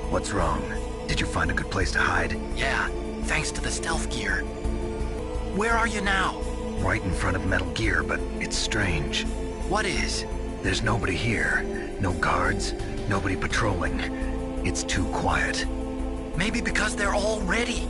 What's wrong? Did you find a good place to hide? Yeah, thanks to the stealth gear. Where are you now? Right in front of Metal Gear, but it's strange. What is? There's nobody here. No guards, nobody patrolling. It's too quiet. Maybe because they're all ready.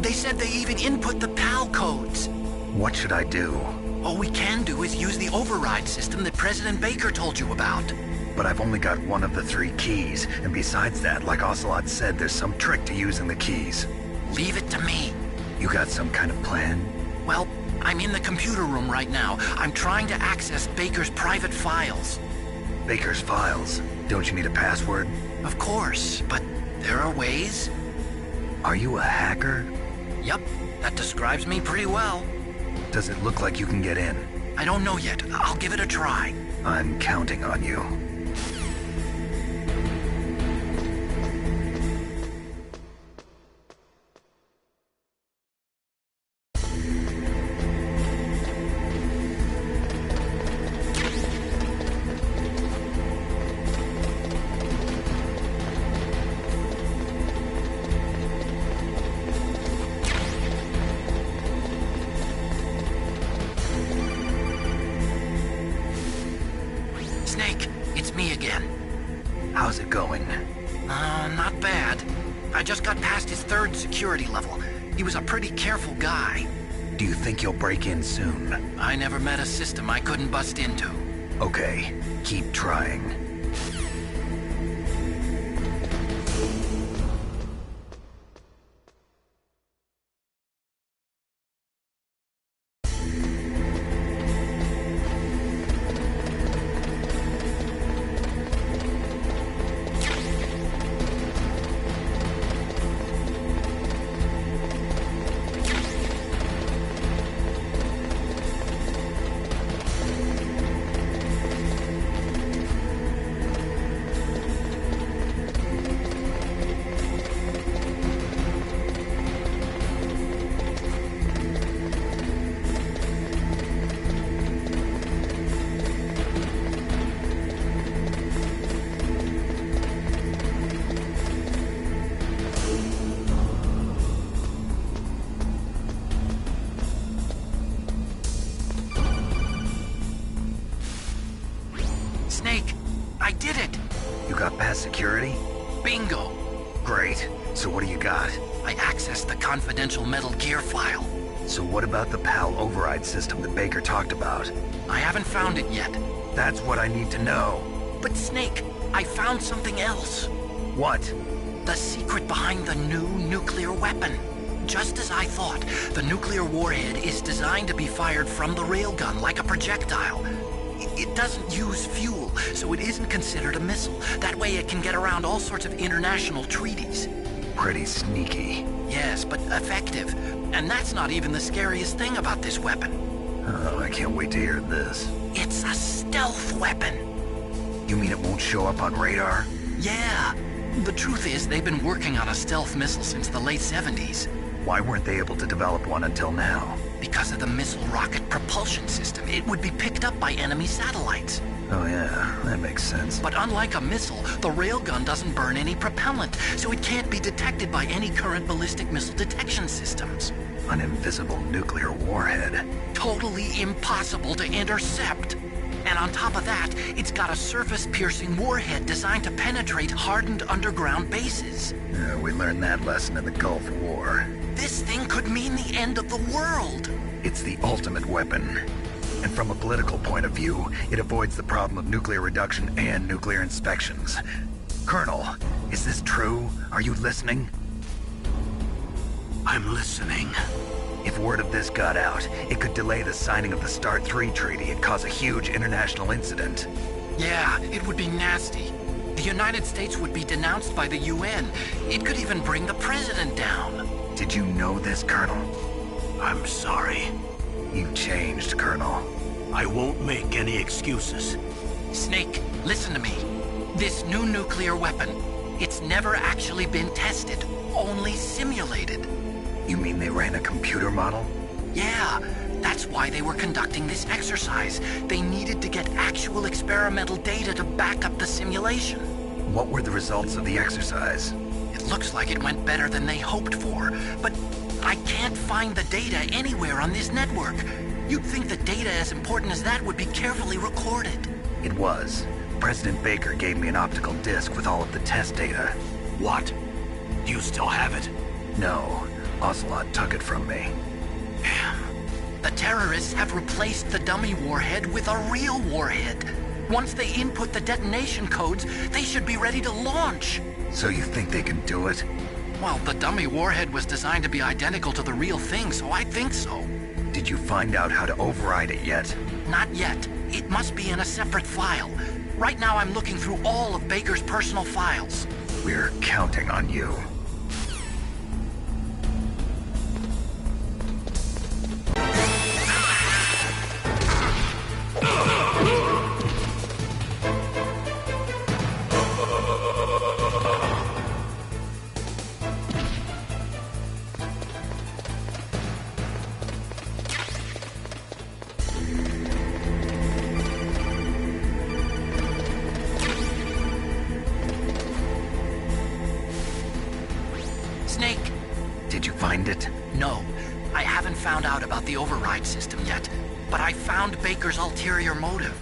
They said they even input the PAL codes. What should I do? All we can do is use the override system that President Baker told you about. But I've only got one of the 3 keys, and besides that, like Ocelot said, there's some trick to using the keys. Leave it to me. You got some kind of plan? Well, I'm in the computer room right now. I'm trying to access Baker's private files. Baker's files? Don't you need a password? Of course, but there are ways. Are you a hacker? Yep, that describes me pretty well. Does it look like you can get in? I don't know yet. I'll give it a try. I'm counting on you. Snake, it's me again. How's it going? Not bad. I just got past his 3rd security level. He was a pretty careful guy. Do you think you'll break in soon? I never met a system I couldn't bust into. Okay, keep trying. Snake, I did it! You got past security? Bingo! Great. So what do you got? I accessed the confidential Metal Gear file. So what about the PAL override system that Baker talked about? I haven't found it yet. That's what I need to know. But Snake, I found something else. What? The secret behind the new nuclear weapon. Just as I thought, the nuclear warhead is designed to be fired from the railgun like a projectile. It doesn't use fuel, so it isn't considered a missile. That way it can get around all sorts of international treaties. Pretty sneaky. Yes, but effective. And that's not even the scariest thing about this weapon. Oh, I can't wait to hear this. It's a stealth weapon. You mean it won't show up on radar? Yeah. The truth is, they've been working on a stealth missile since the late 70s. Why weren't they able to develop one until now? Because of the missile rocket propulsion system, it would be picked up by enemy satellites. Oh yeah, that makes sense. But unlike a missile, the railgun doesn't burn any propellant, so it can't be detected by any current ballistic missile detection systems. An invisible nuclear warhead. Totally impossible to intercept. And on top of that, it's got a surface-piercing warhead designed to penetrate hardened underground bases. Yeah, we learned that lesson in the Gulf War. This thing could mean the end of the world. It's the ultimate weapon. And from a political point of view, it avoids the problem of nuclear reduction and nuclear inspections. Colonel, is this true? Are you listening? I'm listening. If word of this got out, it could delay the signing of the START 3 treaty and cause a huge international incident. Yeah, it would be nasty. The United States would be denounced by the UN. It could even bring the president down. Did you know this, Colonel? I'm sorry. You've changed, Colonel. I won't make any excuses. Snake, listen to me. This new nuclear weapon, it's never actually been tested, only simulated. You mean they ran a computer model? Yeah, that's why they were conducting this exercise. They needed to get actual experimental data to back up the simulation. What were the results of the exercise? It looks like it went better than they hoped for, but I can't find the data anywhere on this network. You'd think the data as important as that would be carefully recorded. It was. President Baker gave me an optical disc with all of the test data. What? Do you still have it? No. Ocelot took it from me. The terrorists have replaced the dummy warhead with a real warhead. Once they input the detonation codes, they should be ready to launch. So you think they can do it? Well, the dummy warhead was designed to be identical to the real thing, so I think so. Did you find out how to override it yet? Not yet. It must be in a separate file. Right now I'm looking through all of Baker's personal files. We're counting on you. Snake! Did you find it? No, I haven't found out about the override system yet, but I found Baker's ulterior motive.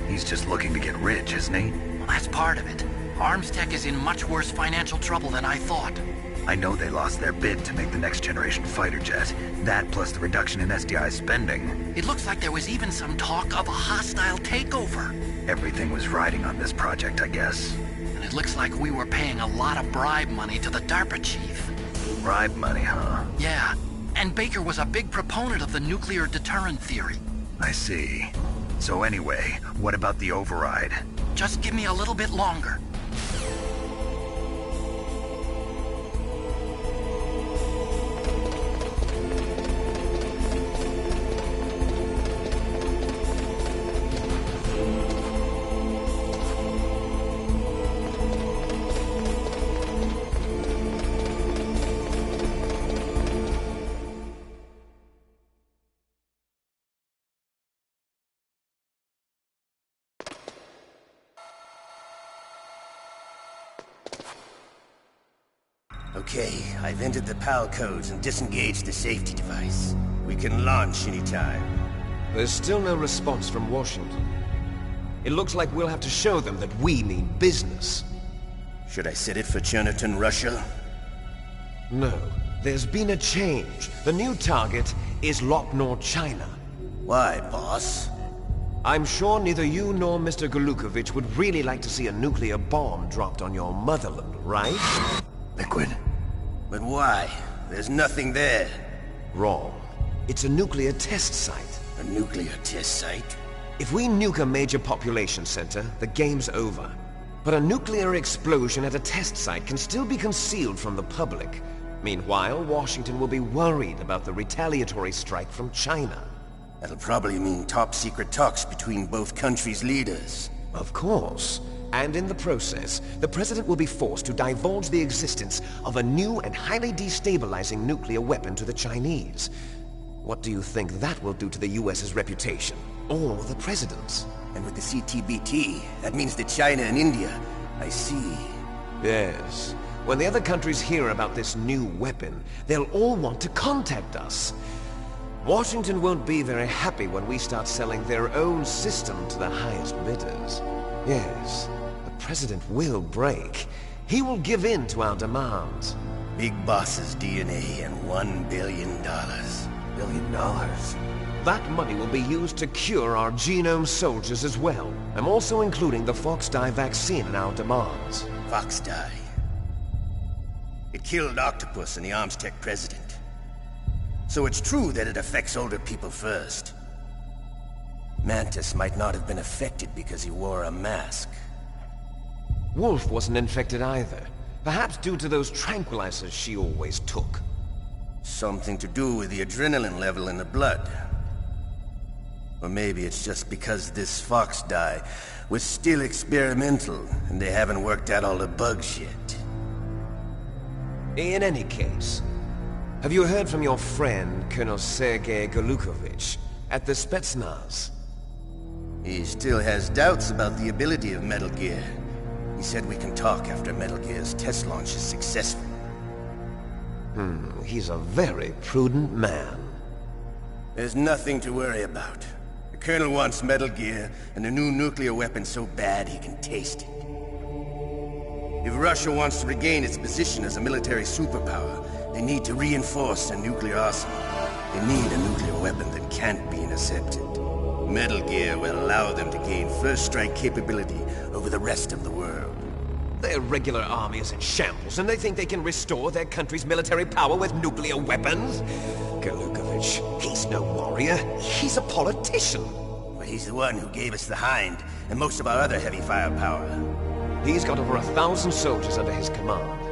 He's just looking to get rich, isn't he? Well, that's part of it. Arms Tech is in much worse financial trouble than I thought. I know they lost their bid to make the next generation fighter jet. That plus the reduction in SDI spending. It looks like there was even some talk of a hostile takeover. Everything was riding on this project, I guess. And it looks like we were paying a lot of bribe money to the DARPA chief. Bribe money, huh? Yeah, and Baker was a big proponent of the nuclear deterrent theory. I see. So anyway, what about the override? Just give me a little bit longer. Okay, I've entered the PAL codes and disengaged the safety device. We can launch anytime. There's still no response from Washington. It looks like we'll have to show them that we mean business. Should I set it for Cherniton, Russia? No, there's been a change. The new target is Locknor, China. Why, boss? I'm sure neither you nor Mr. Golukovich would really like to see a nuclear bomb dropped on your motherland, right? Liquid. But why? There's nothing there. Wrong. It's a nuclear test site. A nuclear test site? If we nuke a major population center, the game's over. But a nuclear explosion at a test site can still be concealed from the public. Meanwhile, Washington will be worried about the retaliatory strike from China. That'll probably mean top-secret talks between both countries' leaders. Of course. And in the process, the President will be forced to divulge the existence of a new and highly destabilizing nuclear weapon to the Chinese. What do you think that will do to the US's reputation? Or the President's? And with the CTBT, that means that China and India... I see. Yes. When the other countries hear about this new weapon, they'll all want to contact us. Washington won't be very happy when we start selling their own system to the highest bidders. Yes, the President will break. He will give in to our demands. Big Boss's DNA and $1 billion. $1 billion? That money will be used to cure our genome soldiers as well. I'm also including the Fox-Die vaccine in our demands. Fox-Die. It killed Octopus and the Armstech president. So it's true that it affects older people first. Mantis might not have been affected because he wore a mask. Wolf wasn't infected either. Perhaps due to those tranquilizers she always took. Something to do with the adrenaline level in the blood. Or maybe it's just because this Fox-Die was still experimental and they haven't worked out all the bugs yet. In any case, have you heard from your friend, Colonel Sergei Golukovich, at the Spetsnaz? He still has doubts about the ability of Metal Gear. He said we can talk after Metal Gear's test launch is successful. He's a very prudent man. There's nothing to worry about. The Colonel wants Metal Gear and a new nuclear weapon so bad he can taste it. If Russia wants to regain its position as a military superpower, they need to reinforce their nuclear arsenal. They need a nuclear weapon that can't be intercepted. Metal Gear will allow them to gain first strike capability over the rest of the world. Their regular army is in shambles, and they think they can restore their country's military power with nuclear weapons? Golukovich, he's no warrior. He's a politician. But he's the one who gave us the Hind and most of our other heavy firepower. He's got over 1,000 soldiers under his command.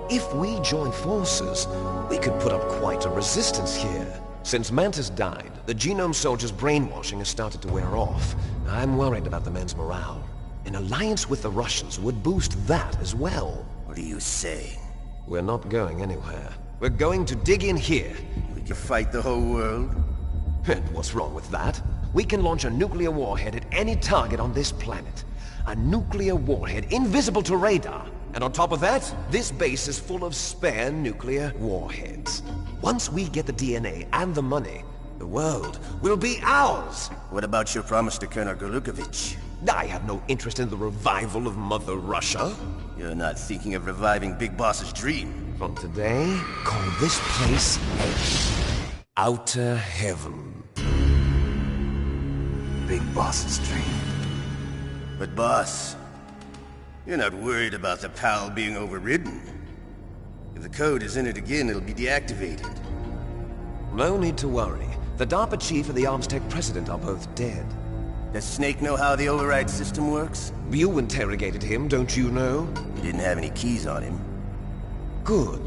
If we join forces, we could put up quite a resistance here. Since Mantis died, the genome soldiers' brainwashing has started to wear off. I'm worried about the men's morale. An alliance with the Russians would boost that as well. What are you saying? We're not going anywhere. We're going to dig in here. We can fight the whole world? And what's wrong with that? We can launch a nuclear warhead at any target on this planet. A nuclear warhead invisible to radar. And on top of that, this base is full of spare nuclear warheads. Once we get the DNA and the money, the world will be ours! What about your promise to Colonel Golukovich? I have no interest in the revival of Mother Russia. You're not thinking of reviving Big Boss's dream. From today, call this place Outer Heaven. Big Boss's dream. But boss, you're not worried about the PAL being overridden. If the code is in it again, it'll be deactivated. No need to worry. The DARPA chief and the Armstech president are both dead. Does Snake know how the override system works? You interrogated him, don't you know? He didn't have any keys on him. Good.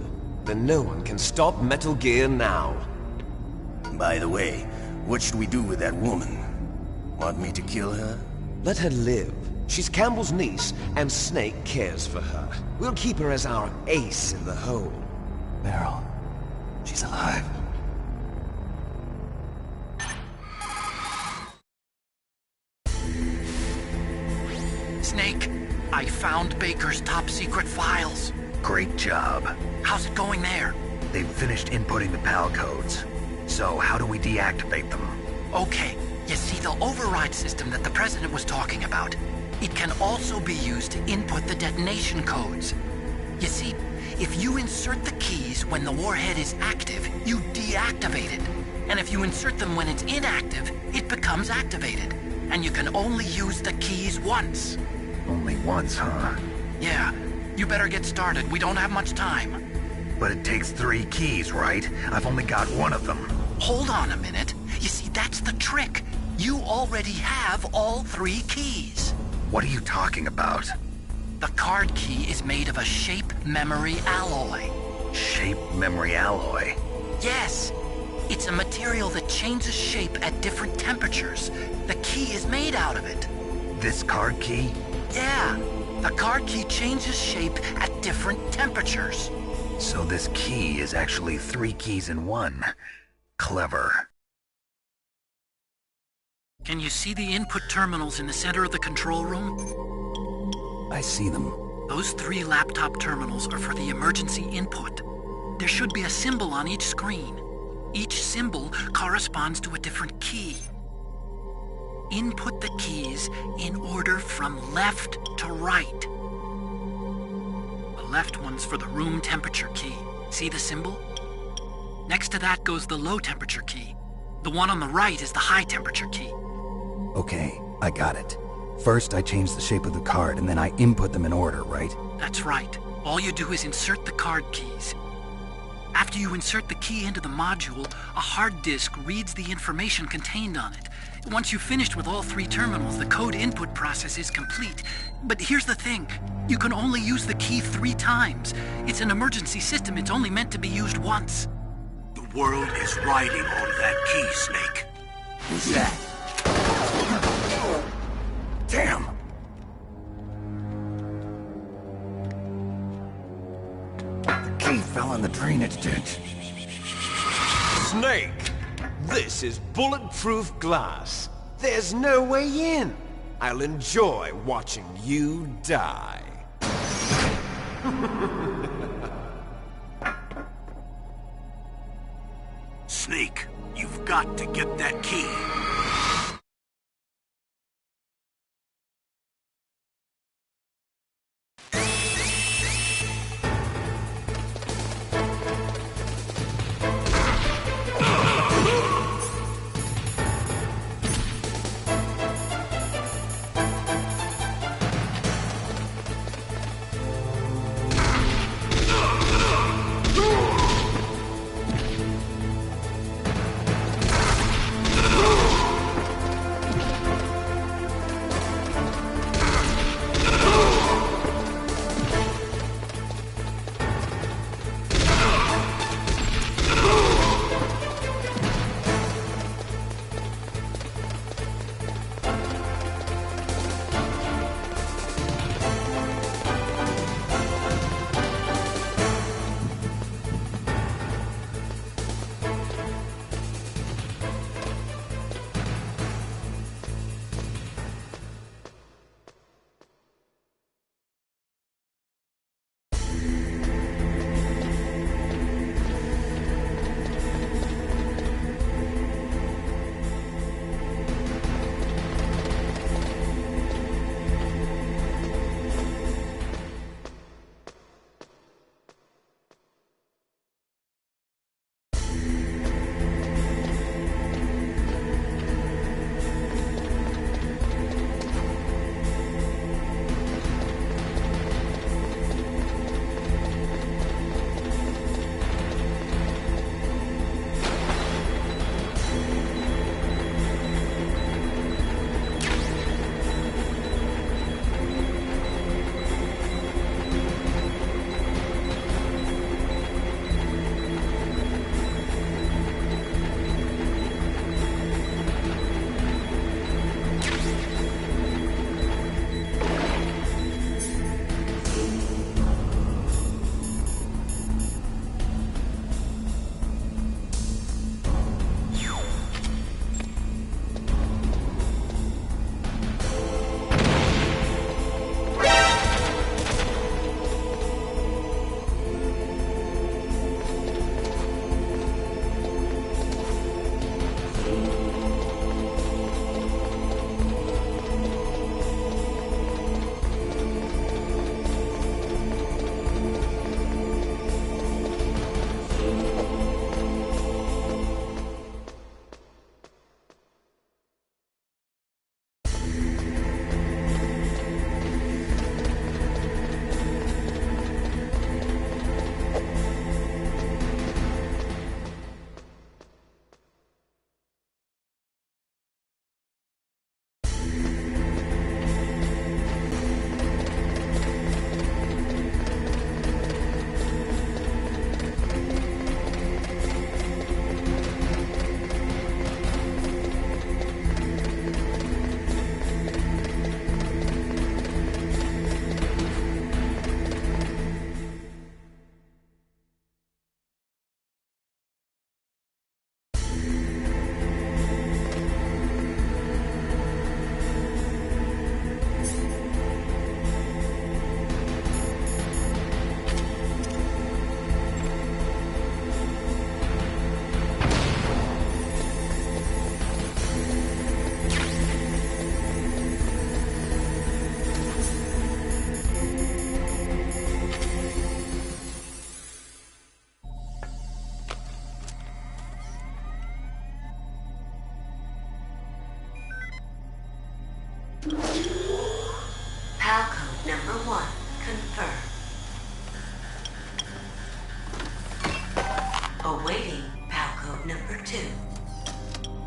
Then no one can stop Metal Gear now. By the way, what should we do with that woman? Want me to kill her? Let her live. She's Campbell's niece, and Snake cares for her. We'll keep her as our ace in the hole. Meryl. She's alive. Snake, I found Baker's top-secret files. Great job. How's it going there? They've finished inputting the PAL codes. So how do we deactivate them? Okay, you see the override system that the President was talking about? It can also be used to input the detonation codes. You see, if you insert the keys when the warhead is active, you deactivate it. And if you insert them when it's inactive, it becomes activated. and you can only use the keys once. Only once, huh? Yeah, you better get started. We don't have much time. But it takes 3 keys, right? I've only got one of them. Hold on a minute. You see, that's the trick. You already have all 3 keys. What are you talking about? The card key is made of a shape memory alloy. Shape memory alloy? Yes. It's a material that changes shape at different temperatures. The key is made out of it. This card key? Yeah. The card key changes shape at different temperatures. So this key is actually 3 keys in one. Clever. Can you see the input terminals in the center of the control room? I see them. Those 3 laptop terminals are for the emergency input. There should be a symbol on each screen. Each symbol corresponds to a different key. Input the keys in order from left to right. The left one's for the room temperature key. See the symbol? Next to that goes the low temperature key. The one on the right is the high temperature key. Okay, I got it. First, I change the shape of the card, and then I input them in order, right? That's right. All you do is insert the card keys. After you insert the key into the module, a hard disk reads the information contained on it. Once you've finished with all 3 terminals, the code input process is complete. But here's the thing. You can only use the key 3 times. It's an emergency system. It's only meant to be used once. The world is riding on that key, Snake. Who's that? Damn! The key fell in the drainage ditch. Snake! This is bulletproof glass. There's no way in. I'll enjoy watching you die. Snake, you've got to get that key.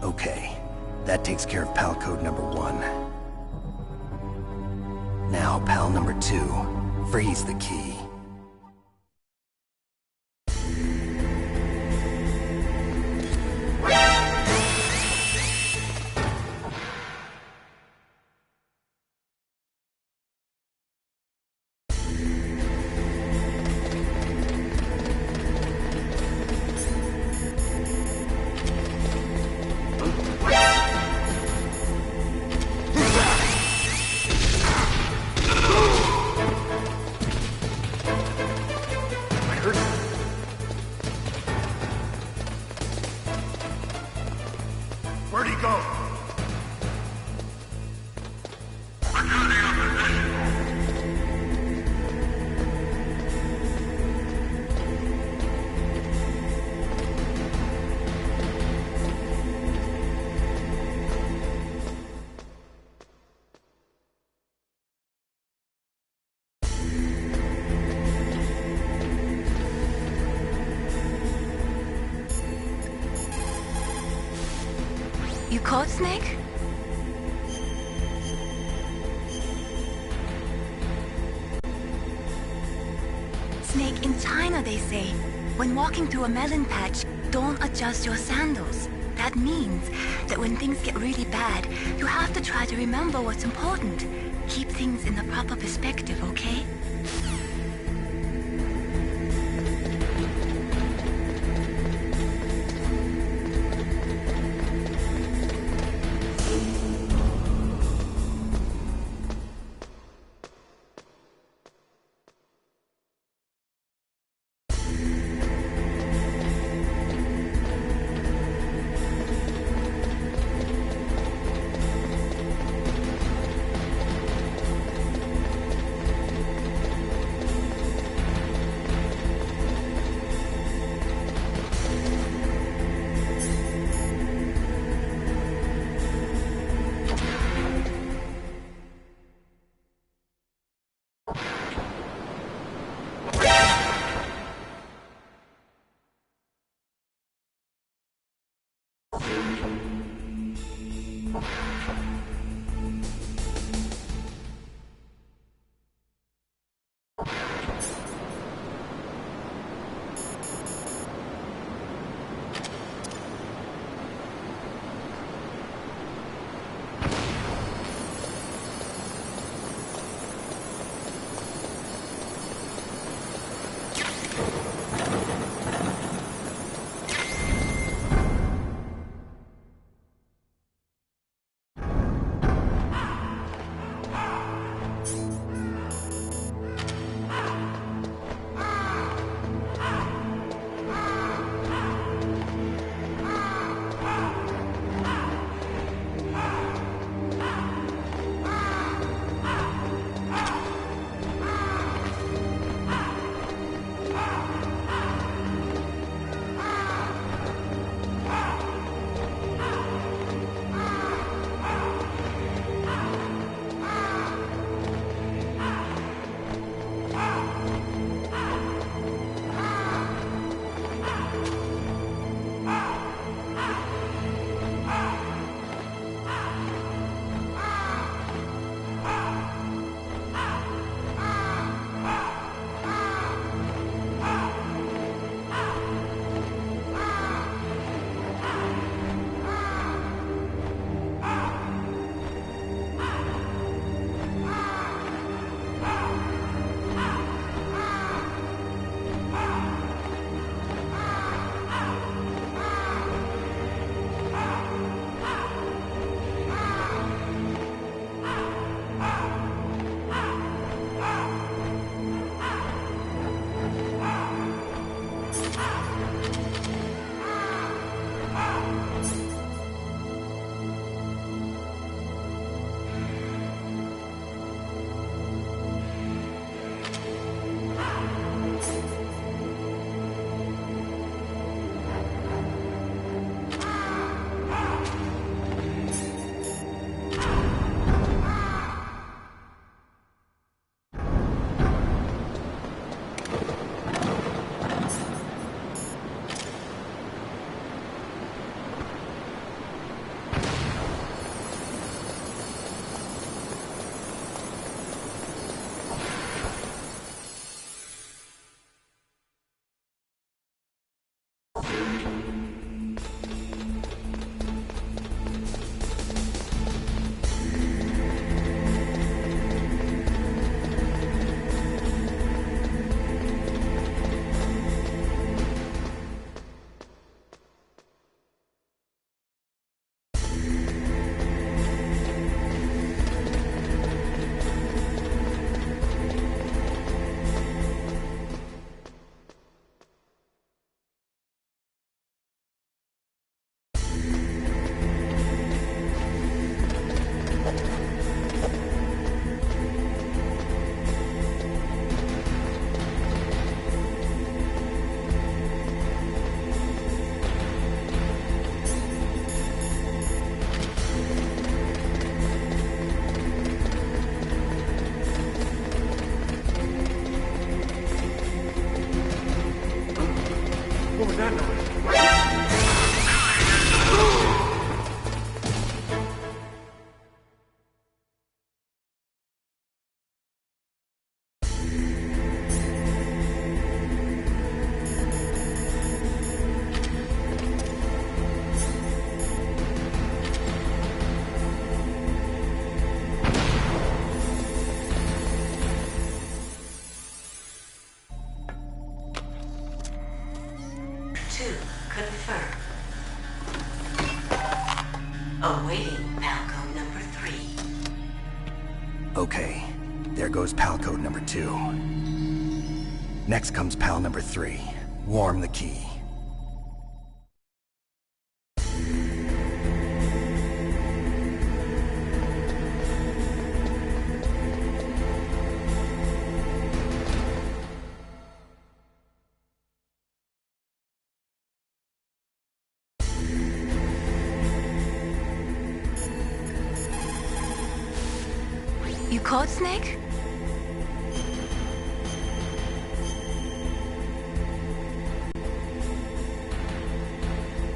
Okay, that takes care of pal code number 1. Now, pal number 2, freeze the key. Where'd he go? You caught Snake? Snake, in China they say, when walking through a melon patch, don't adjust your sandals. That means that when things get really bad, you have to try to remember what's important. Keep things in the proper perspective, okay? that noise? Confirmed. Awaiting Palco number 3. Okay, there goes pal code number 2. Next comes pal number 3. Warm the key. You caught Snake?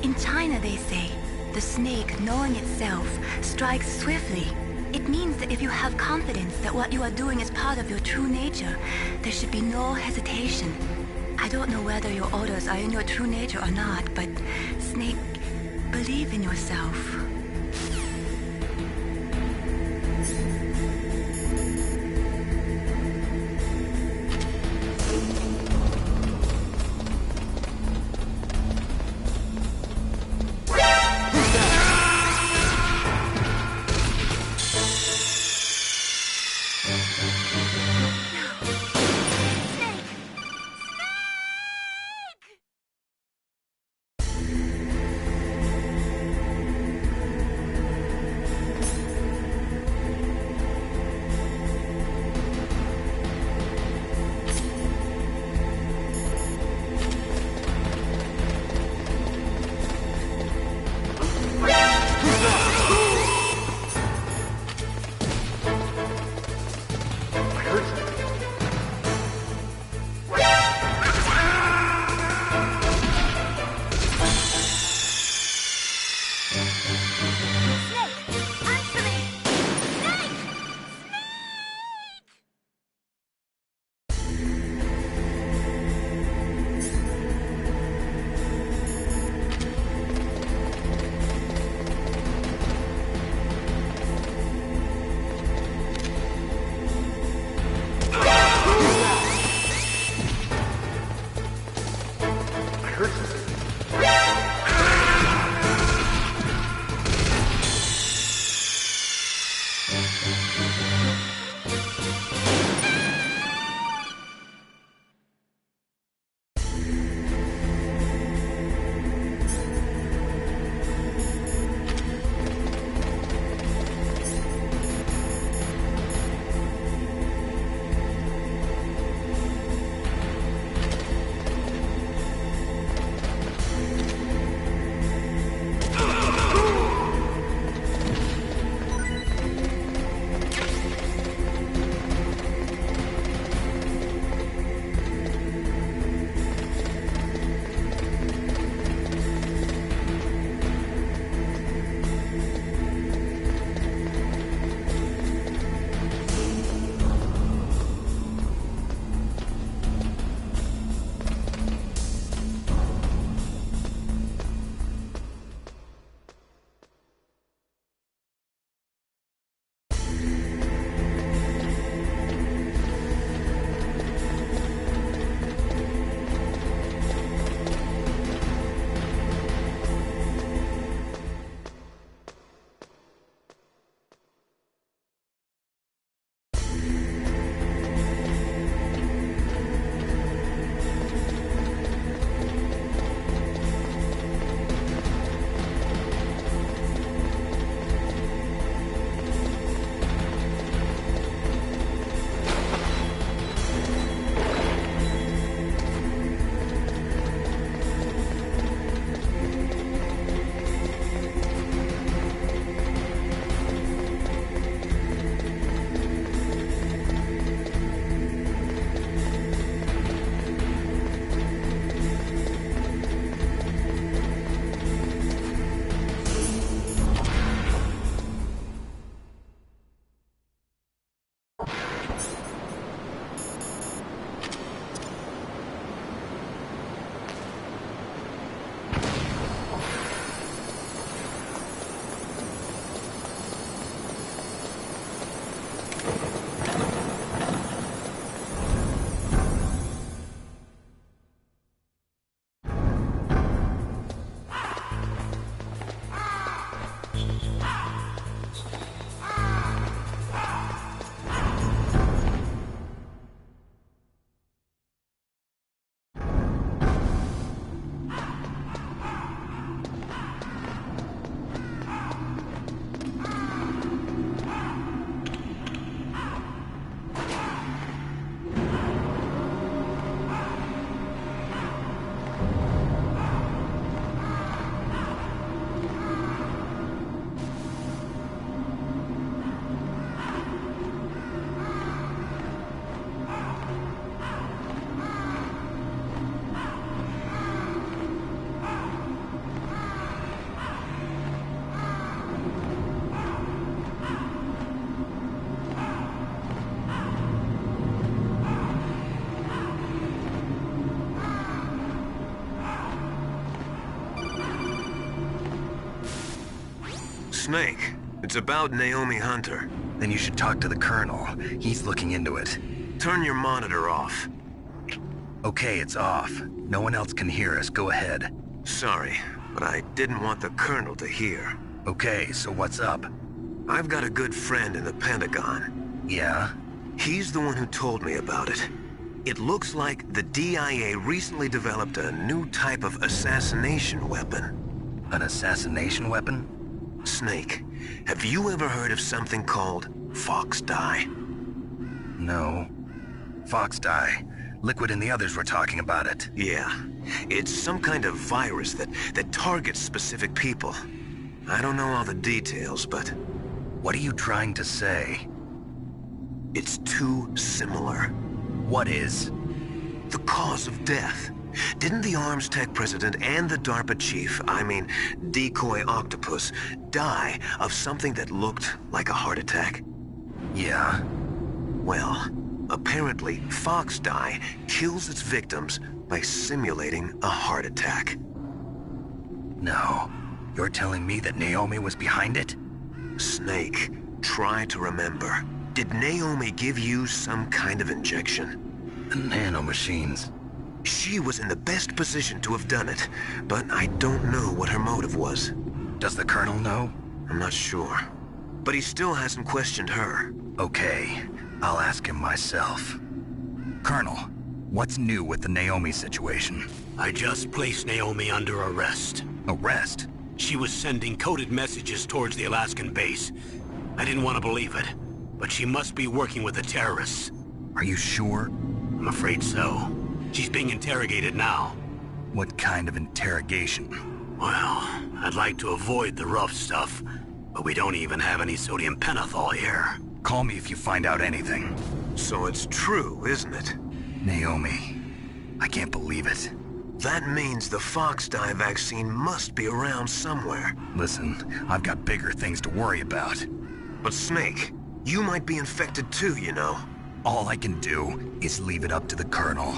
In China, they say, the snake, knowing itself, strikes swiftly. It means that if you have confidence that what you are doing is part of your true nature, there should be no hesitation. I don't know whether your orders are in your true nature or not, but Snake, believe in yourself. Snake, it's about Naomi Hunter. Then you should talk to the Colonel. He's looking into it. Turn your monitor off. Okay, it's off. No one else can hear us. Go ahead. Sorry, but I didn't want the Colonel to hear. Okay, so what's up? I've got a good friend in the Pentagon. Yeah? He's the one who told me about it. It looks like the DIA recently developed a new type of assassination weapon. An assassination weapon? Snake, have you ever heard of something called Fox Dye? No. Fox dye. Liquid and the others were talking about it. Yeah. It's some kind of virus that targets specific people. I don't know all the details, but... What are you trying to say? It's too similar. What is? The cause of death. Didn't the Arms Tech president and the DARPA chief, I mean, Decoy Octopus, die of something that looked like a heart attack? Yeah. Well, apparently Fox Dye kills its victims by simulating a heart attack. No. You're telling me that Naomi was behind it? Snake, try to remember. Did Naomi give you some kind of injection? The nanomachines. She was in the best position to have done it, but I don't know what her motive was. Does the Colonel know? I'm not sure. But he still hasn't questioned her. Okay, I'll ask him myself. Colonel, what's new with the Naomi situation? I just placed Naomi under arrest. Arrest? She was sending coded messages towards the Alaskan base. I didn't want to believe it, but she must be working with the terrorists. Are you sure? I'm afraid so. She's being interrogated now. What kind of interrogation? Well, I'd like to avoid the rough stuff, but we don't even have any sodium pentothal here. Call me if you find out anything. So it's true, isn't it? Naomi. I can't believe it. That means the Fox Dye vaccine must be around somewhere. Listen, I've got bigger things to worry about. But Snake, you might be infected too, you know. All I can do is leave it up to the Colonel.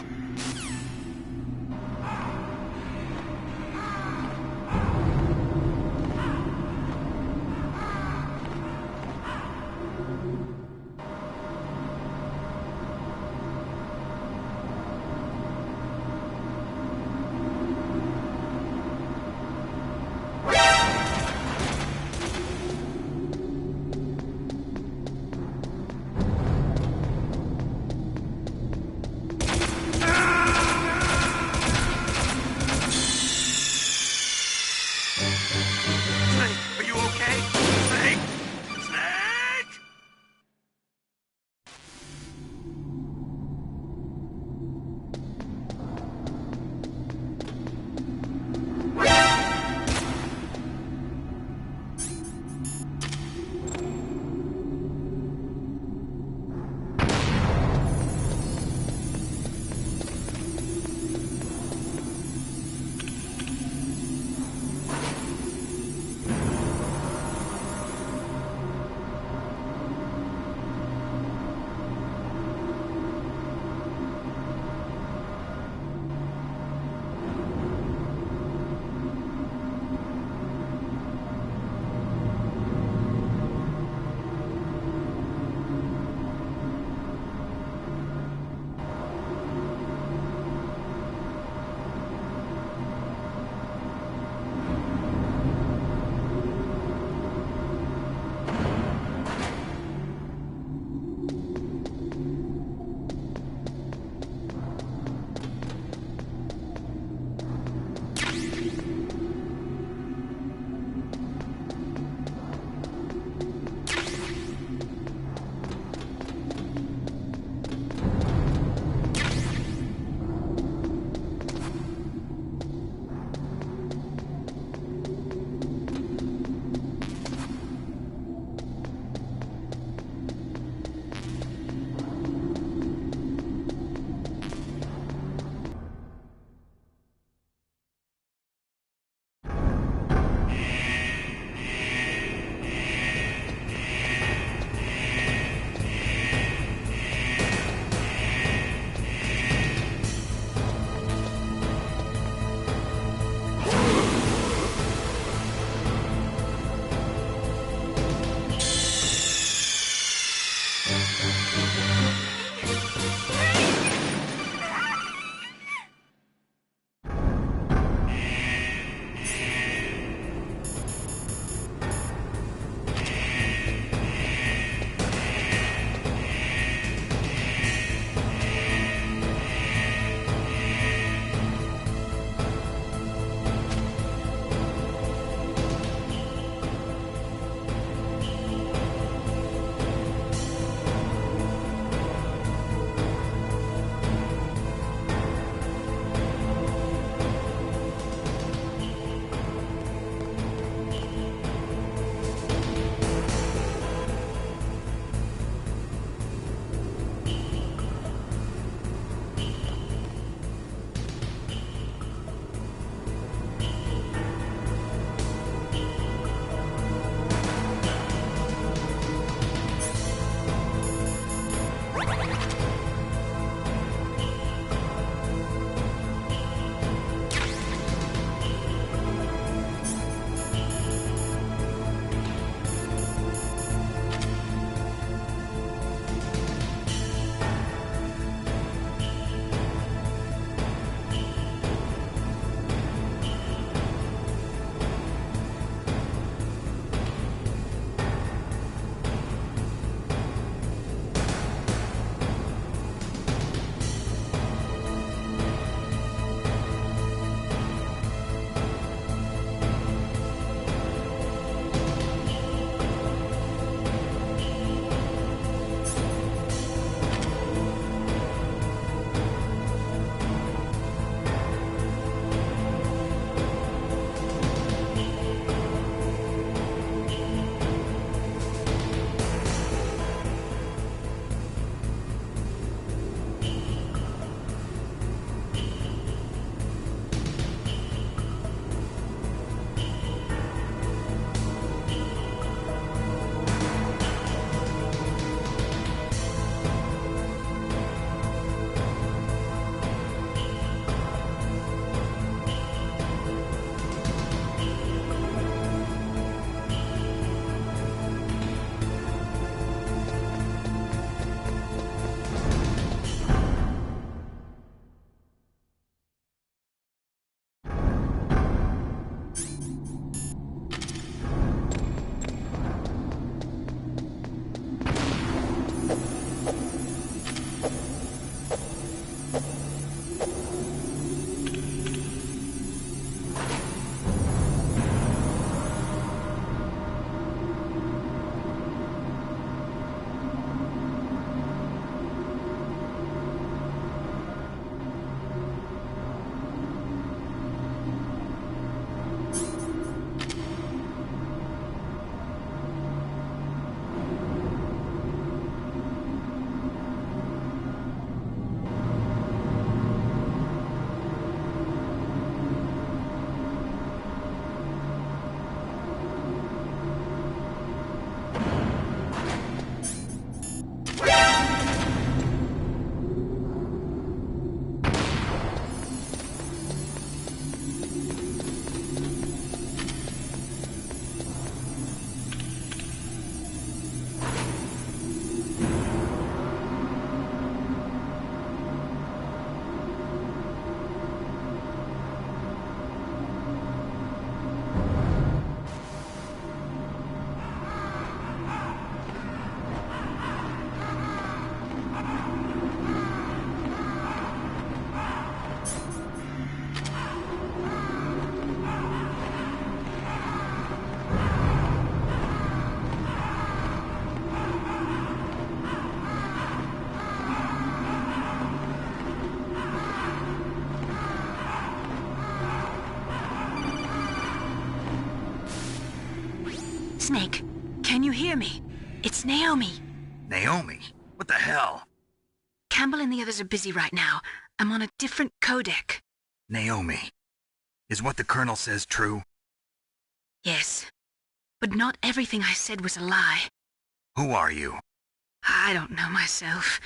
Snake, can you hear me? It's Naomi. Naomi? What the hell? Campbell and the others are busy right now. I'm on a different codec. Naomi, is what the Colonel says true? Yes, but not everything I said was a lie. Who are you? I don't know myself.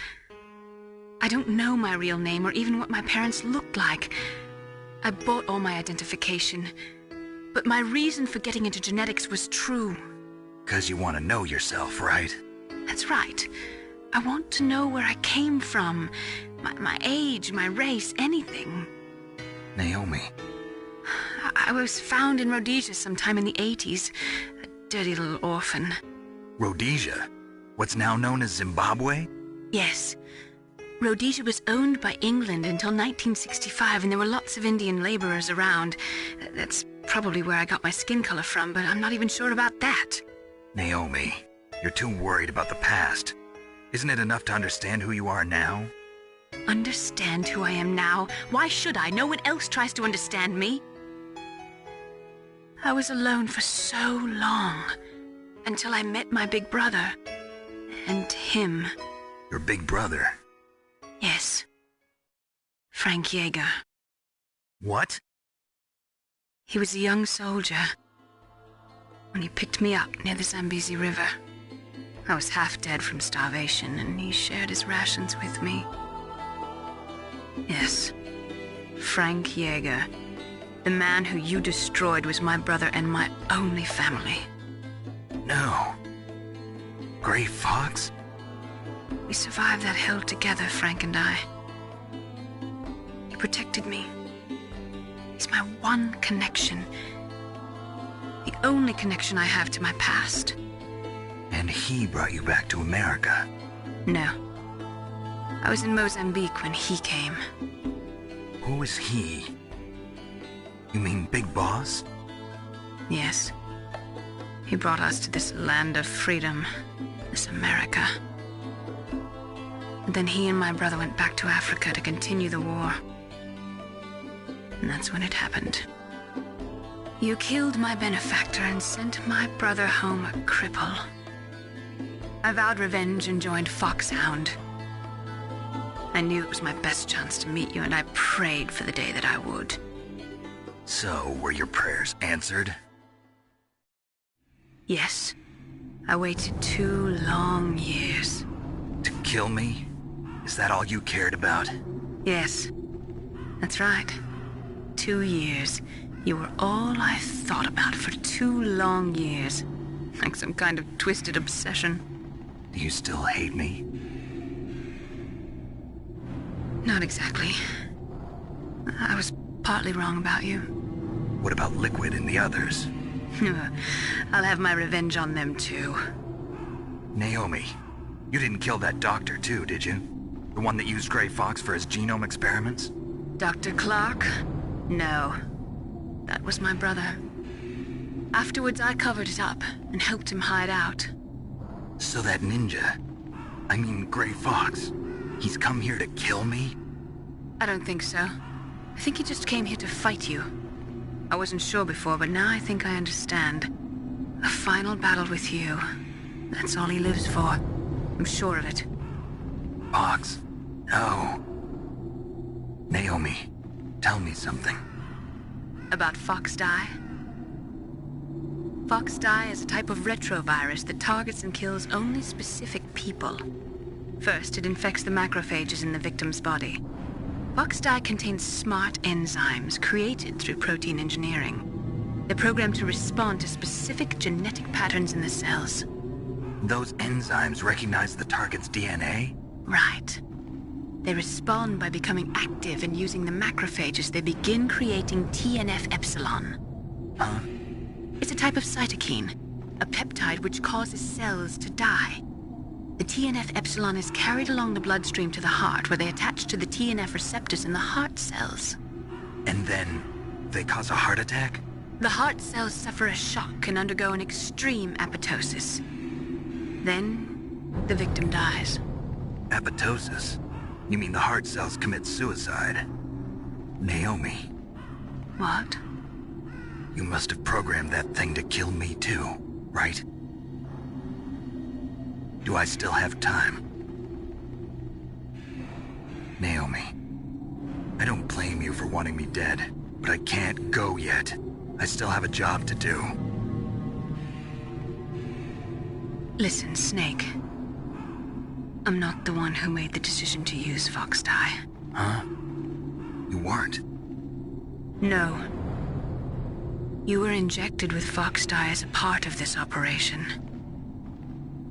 I don't know my real name or even what my parents looked like. I bought all my identification, but my reason for getting into genetics was true. 'Cause you want to know yourself, right? That's right. I want to know where I came from, my age, my race, anything. Naomi. I was found in Rhodesia sometime in the 80s, a dirty little orphan. Rhodesia? What's now known as Zimbabwe? Yes. Rhodesia was owned by England until 1965, and there were lots of Indian laborers around. That's probably where I got my skin color from, but I'm not even sure about that. Naomi, you're too worried about the past. Isn't it enough to understand who you are now? Understand who I am now? Why should I? No one else tries to understand me. I was alone for so long, until I met my big brother. And him. Your big brother? Yes. Frank Yeager. What? He was a young soldier when he picked me up near the Zambezi River. I was half dead from starvation, and he shared his rations with me. Yes, Frank Yeager. The man who you destroyed was my brother and my only family. No. Gray Fox? We survived that hell together, Frank and I. He protected me. He's my one connection. The only connection I have to my past. And he brought you back to America? No. I was in Mozambique when he came. Who is he? You mean Big Boss? Yes. He brought us to this land of freedom, this America. And then he and my brother went back to Africa to continue the war. And that's when it happened. You killed my benefactor and sent my brother home a cripple. I vowed revenge and joined Foxhound. I knew it was my best chance to meet you, and I prayed for the day that I would. So, were your prayers answered? Yes. I waited 2 long years. To kill me? Is that all you cared about? Yes. That's right. 2 years. You were all I thought about for 2 long years. Like some kind of twisted obsession. Do you still hate me? Not exactly. I was partly wrong about you. What about Liquid and the others? I'll have my revenge on them too. Naomi, you didn't kill that doctor too, did you? The one that used Gray Fox for his genome experiments? Dr. Clark? No. That was my brother. Afterwards, I covered it up and helped him hide out. So that ninja, I mean Gray Fox, he's come here to kill me? I don't think so. I think he just came here to fight you. I wasn't sure before, but now I think I understand. A final battle with you. That's all he lives for. I'm sure of it. Fox? No. Naomi, tell me something. About Fox Die? Fox Die is a type of retrovirus that targets and kills only specific people. First, it infects the macrophages in the victim's body. Fox Die contains smart enzymes created through protein engineering. They're programmed to respond to specific genetic patterns in the cells. Those enzymes recognize the target's DNA? Right. They respond by becoming active and using the macrophages. They begin creating TNF-epsilon. Huh? It's a type of cytokine, a peptide which causes cells to die. The TNF-epsilon is carried along the bloodstream to the heart, where they attach to the TNF receptors in the heart cells. And then they cause a heart attack? The heart cells suffer a shock and undergo an extreme apoptosis. Then, the victim dies. Apoptosis? You mean the heart cells commit suicide? Naomi. What? You must have programmed that thing to kill me too, right? Do I still have time? Naomi, I don't blame you for wanting me dead, but I can't go yet. I still have a job to do. Listen, Snake. I'm not the one who made the decision to use Fox Dye. Huh? You weren't? No. You were injected with Fox Dye as a part of this operation.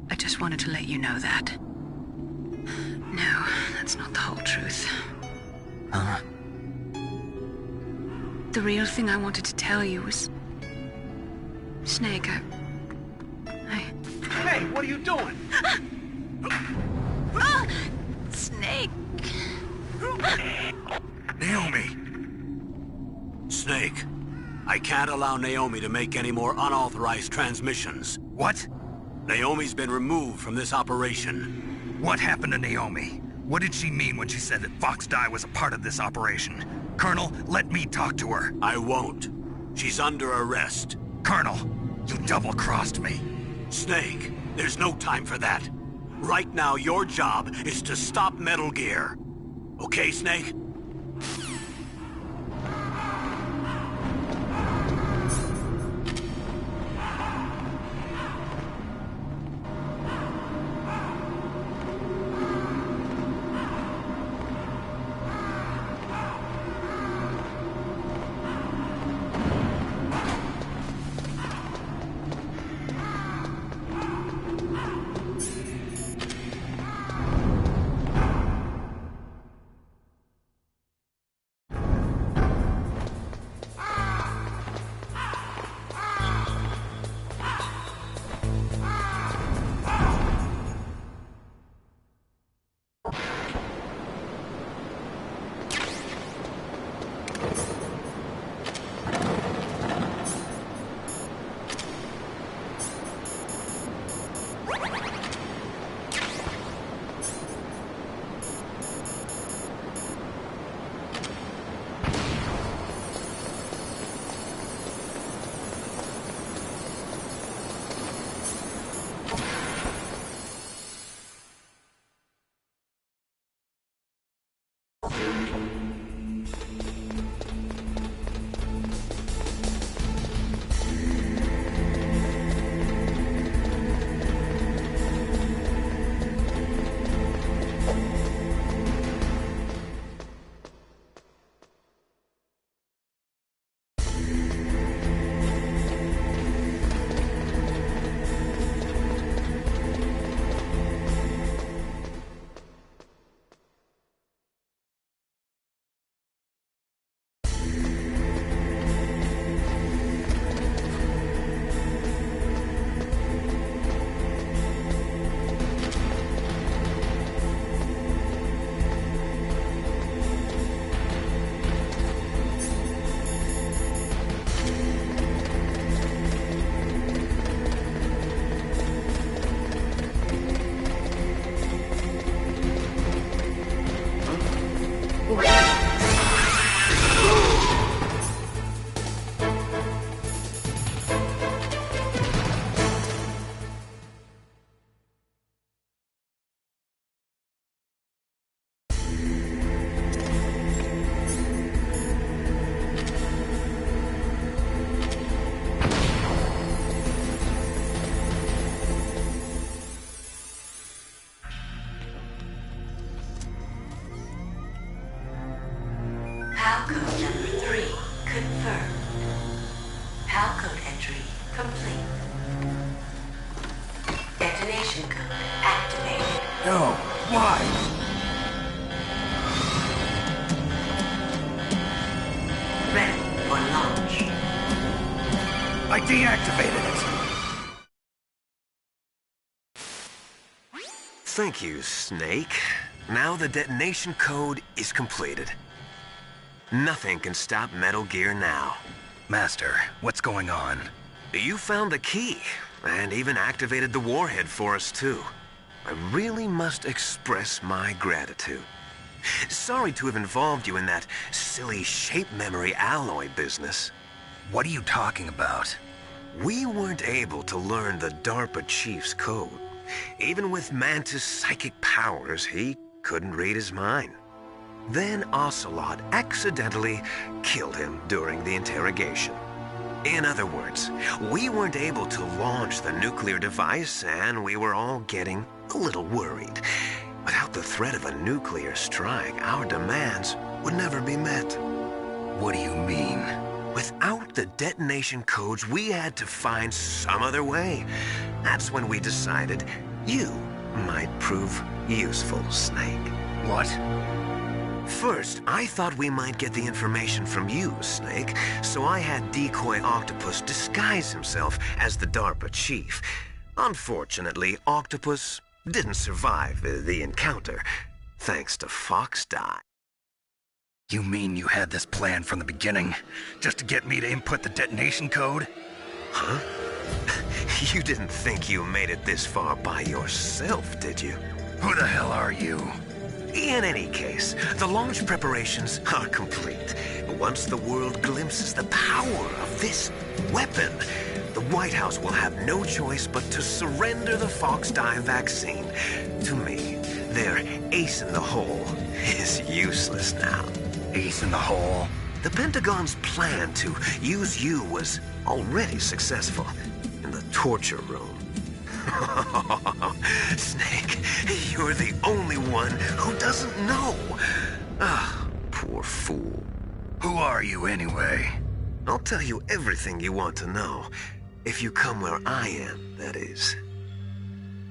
I just wanted to let you know that. No, that's not the whole truth. Huh? The real thing I wanted to tell you was... Snake, Hey, what are you doing? Snake! Naomi! Snake, I can't allow Naomi to make any more unauthorized transmissions. What? Naomi's been removed from this operation. What happened to Naomi? What did she mean when she said that Fox Dye was a part of this operation? Colonel, let me talk to her. I won't. She's under arrest. Colonel, you double-crossed me. Snake, there's no time for that. Right now, your job is to stop Metal Gear. Okay, Snake? Code number 3 confirmed. PAL code entry complete. Detonation code activated. No, why? Ready for launch. I deactivated it. Thank you, Snake. Now the detonation code is completed. Nothing can stop Metal Gear now. Master, what's going on? You found the key, and even activated the warhead for us, too. I really must express my gratitude. Sorry to have involved you in that silly shape memory alloy business. What are you talking about? We weren't able to learn the DARPA chief's code. Even with Mantis' psychic powers, he couldn't read his mind. Then Ocelot accidentally killed him during the interrogation. In other words, we weren't able to launch the nuclear device, and we were all getting a little worried. Without the threat of a nuclear strike, our demands would never be met. What do you mean? Without the detonation codes, we had to find some other way. That's when we decided you might prove useful, Snake. What? First, I thought we might get the information from you, Snake, so I had Decoy Octopus disguise himself as the DARPA chief. Unfortunately, Octopus didn't survive the encounter, thanks to Foxdie. You mean you had this plan from the beginning, just to get me to input the detonation code? Huh? You didn't think you made it this far by yourself, did you? Who the hell are you? In any case, the launch preparations are complete. Once the world glimpses the power of this weapon, the White House will have no choice but to surrender the Foxdie vaccine. To me, their ace in the hole is useless now. Ace in the hole? The Pentagon's plan to use you was already successful in the torture room. Snake, you're the only one who doesn't know. Ah, poor fool. Who are you anyway? I'll tell you everything you want to know. If you come where I am, that is.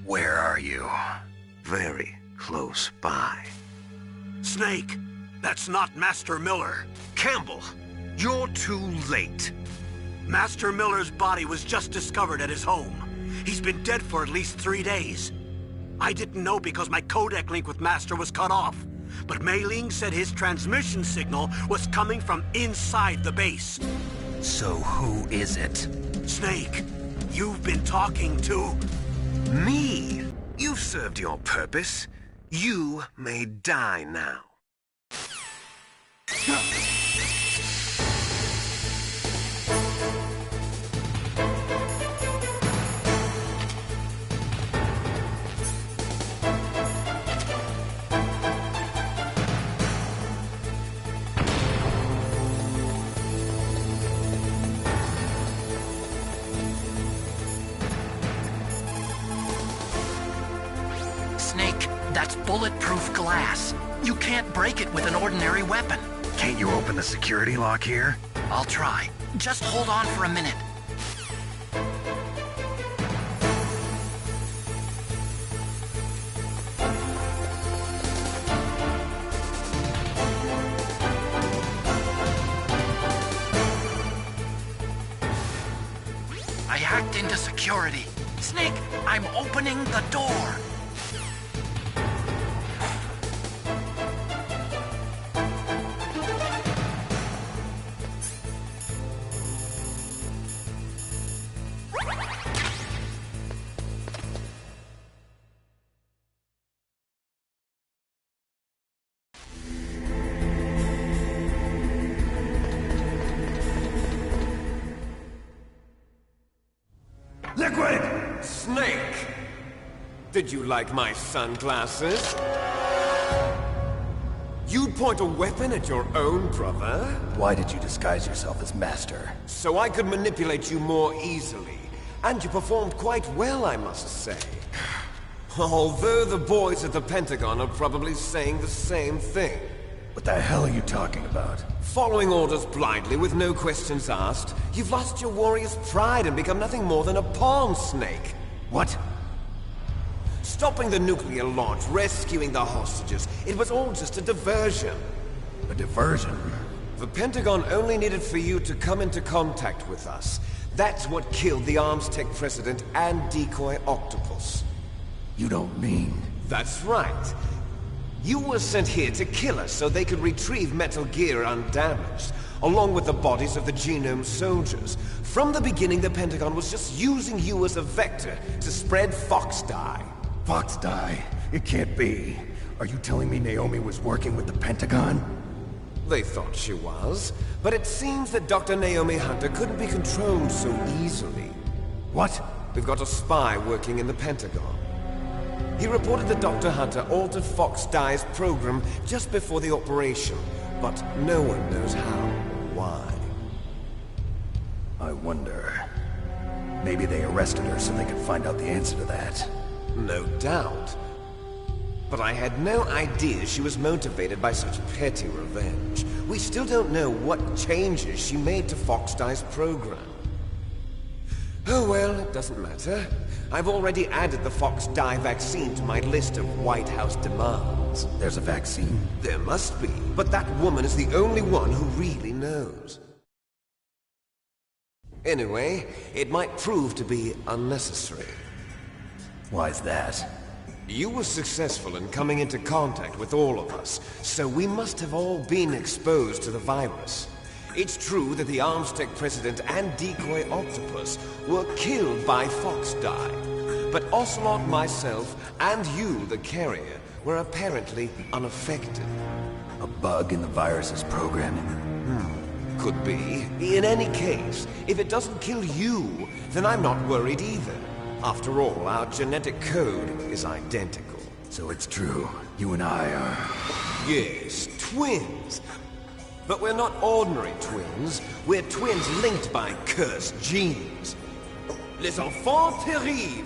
Where are you? Very close by. Snake, that's not Master Miller. Campbell, you're too late. Master Miller's body was just discovered at his home. He's been dead for at least 3 days. I didn't know because my codec link with Master was cut off. But Mei Ling said his transmission signal was coming from inside the base. So who is it? Snake, you've been talking to... Me? You've served your purpose. You may die now. Snake, that's bulletproof glass. You can't break it with an ordinary weapon. Can't you open the security lock here? I'll try. Just hold on for a minute. I hacked into security. Snake, I'm opening the door. Liquid! Snake! Did you like my sunglasses? You'd point a weapon at your own brother? Why did you disguise yourself as Master? So I could manipulate you more easily. And you performed quite well, I must say. Although the boys at the Pentagon are probably saying the same thing. What the hell are you talking about? Following orders blindly with no questions asked, you've lost your warrior's pride and become nothing more than a pawn, Snake. What? Stopping the nuclear launch, rescuing the hostages, it was all just a diversion. A diversion? The Pentagon only needed for you to come into contact with us. That's what killed the Arms Tech President and Decoy Octopus. You don't mean... That's right. You were sent here to kill us so they could retrieve Metal Gear undamaged, along with the bodies of the Genome soldiers. From the beginning, the Pentagon was just using you as a vector to spread Foxdie. Foxdie? It can't be. Are you telling me Naomi was working with the Pentagon? They thought she was, but it seems that Dr. Naomi Hunter couldn't be controlled so easily. What? We've got a spy working in the Pentagon. He reported that Dr. Hunter altered Fox Dye's program just before the operation, but no one knows how or why. I wonder... maybe they arrested her so they could find out the answer to that. No doubt. But I had no idea she was motivated by such petty revenge. We still don't know what changes she made to Fox Dye's program. Oh well, it doesn't matter. I've already added the Fox Dye vaccine to my list of White House demands. There's a vaccine? There must be, but that woman is the only one who really knows. Anyway, it might prove to be unnecessary. Why's that? You were successful in coming into contact with all of us, so we must have all been exposed to the virus. It's true that the Armstech President and Decoy Octopus were killed by Fox Dye, but Ocelot, myself, and you, the carrier, were apparently unaffected. A bug in the virus's programming? Could be. In any case, if it doesn't kill you, then I'm not worried either. After all, our genetic code is identical. So it's true. You and I are... Yes, twins. But we're not ordinary twins. We're twins linked by cursed genes. Les enfants terribles.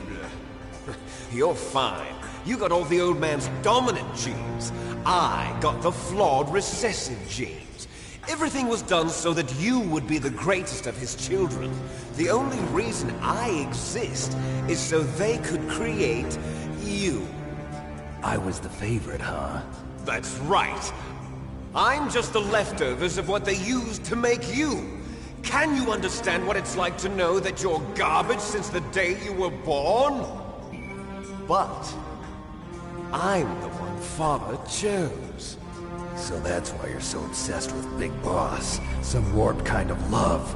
You're fine. You got all the old man's dominant genes. I got the flawed recessive genes. Everything was done so that you would be the greatest of his children. The only reason I exist is so they could create you. I was the favorite, huh? That's right. I'm just the leftovers of what they used to make you. Can you understand what it's like to know that you're garbage since the day you were born? But I'm the one Father chose. So that's why you're so obsessed with Big Boss. Some warped kind of love.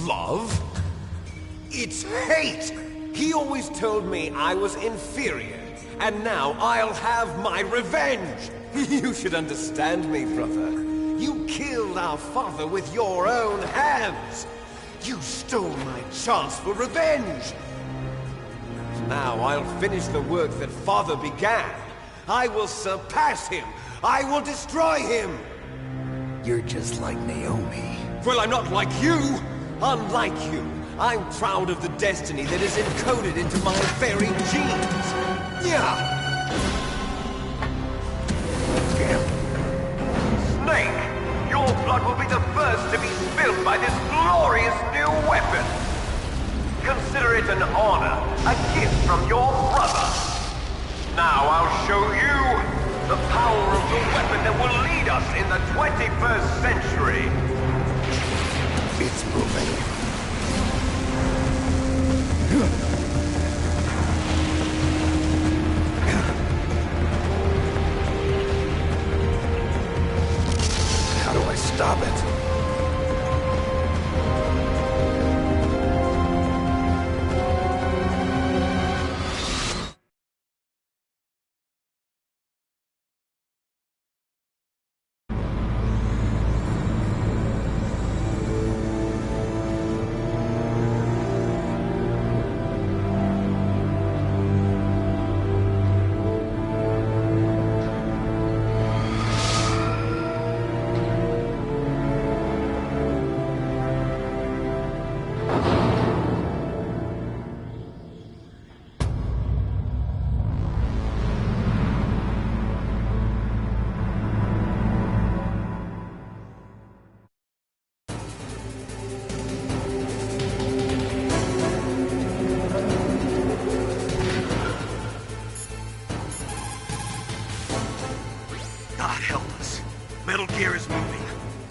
Love? It's hate! He always told me I was inferior, and now I'll have my revenge! You should understand me, brother. You killed our father with your own hands! You stole my chance for revenge! Now I'll finish the work that Father began. I will surpass him! I will destroy him! You're just like Naomi. Well, I'm not like you! Unlike you, I'm proud of the destiny that is encoded into my very genes! Yeah! Snake, your blood will be the first to be spilled by this glorious new weapon! Consider it an honor, a gift from your brother! Now I'll show you the power of the weapon that will lead us in the 21st century! It's moving. How do I stop it?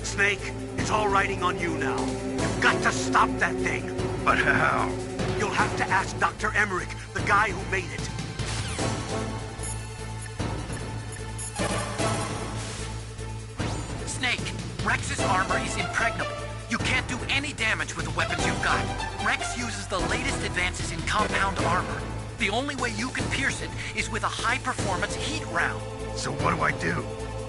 Snake, it's all riding on you now. You've got to stop that thing. But how? You'll have to ask Dr. Emmerich, the guy who made it. Snake, Rex's armor is impregnable. You can't do any damage with the weapons you've got. Rex uses the latest advances in compound armor. The only way you can pierce it is with a high-performance heat round. So what do I do?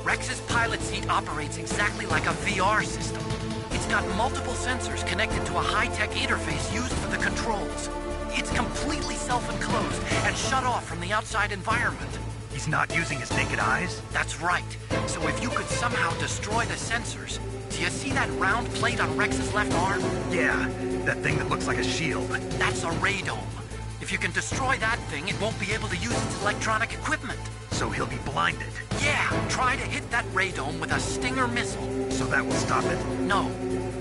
Rex's pilot seat operates exactly like a VR system. It's got multiple sensors connected to a high-tech interface used for the controls. It's completely self-enclosed and shut off from the outside environment. He's not using his naked eyes? That's right. So if you could somehow destroy the sensors... Do you see that round plate on Rex's left arm? Yeah, that thing that looks like a shield. That's a radome. If you can destroy that thing, it won't be able to use its electronic equipment. So he'll be blinded. Yeah, try to hit that radome with a Stinger missile. So that will stop it? No.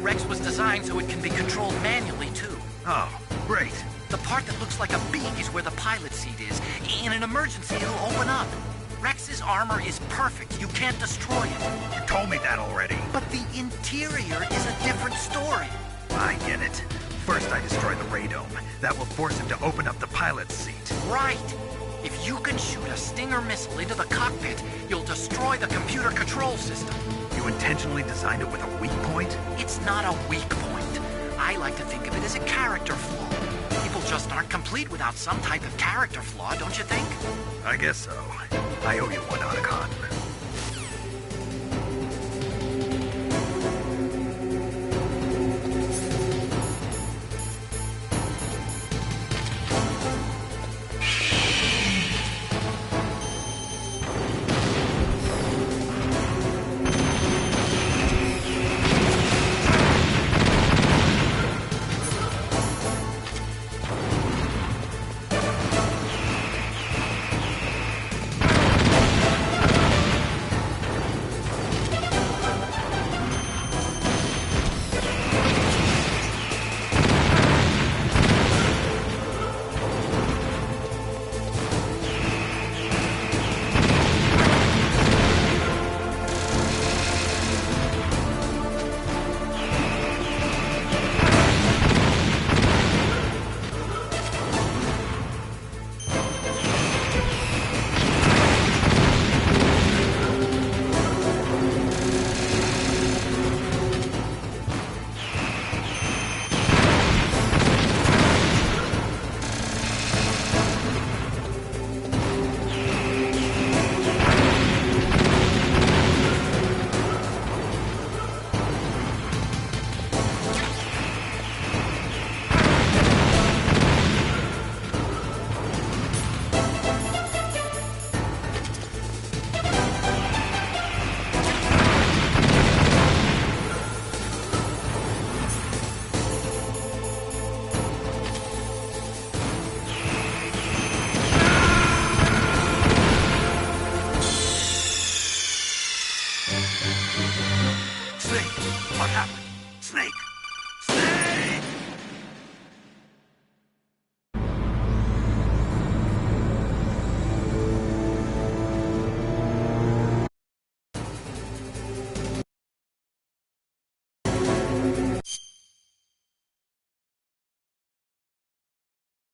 Rex was designed so it can be controlled manually, too. Oh, great. The part that looks like a beak is where the pilot seat is. In an emergency, it'll open up. Rex's armor is perfect. You can't destroy it. You told me that already. But the interior is a different story. I get it. First I destroy the radome. That will force him to open up the pilot's seat. Right. If you can shoot a Stinger missile into the cockpit, you'll destroy the computer control system. You intentionally designed it with a weak point? It's not a weak point. I like to think of it as a character flaw. People just aren't complete without some type of character flaw, don't you think? I guess so. I owe you one, Otacon.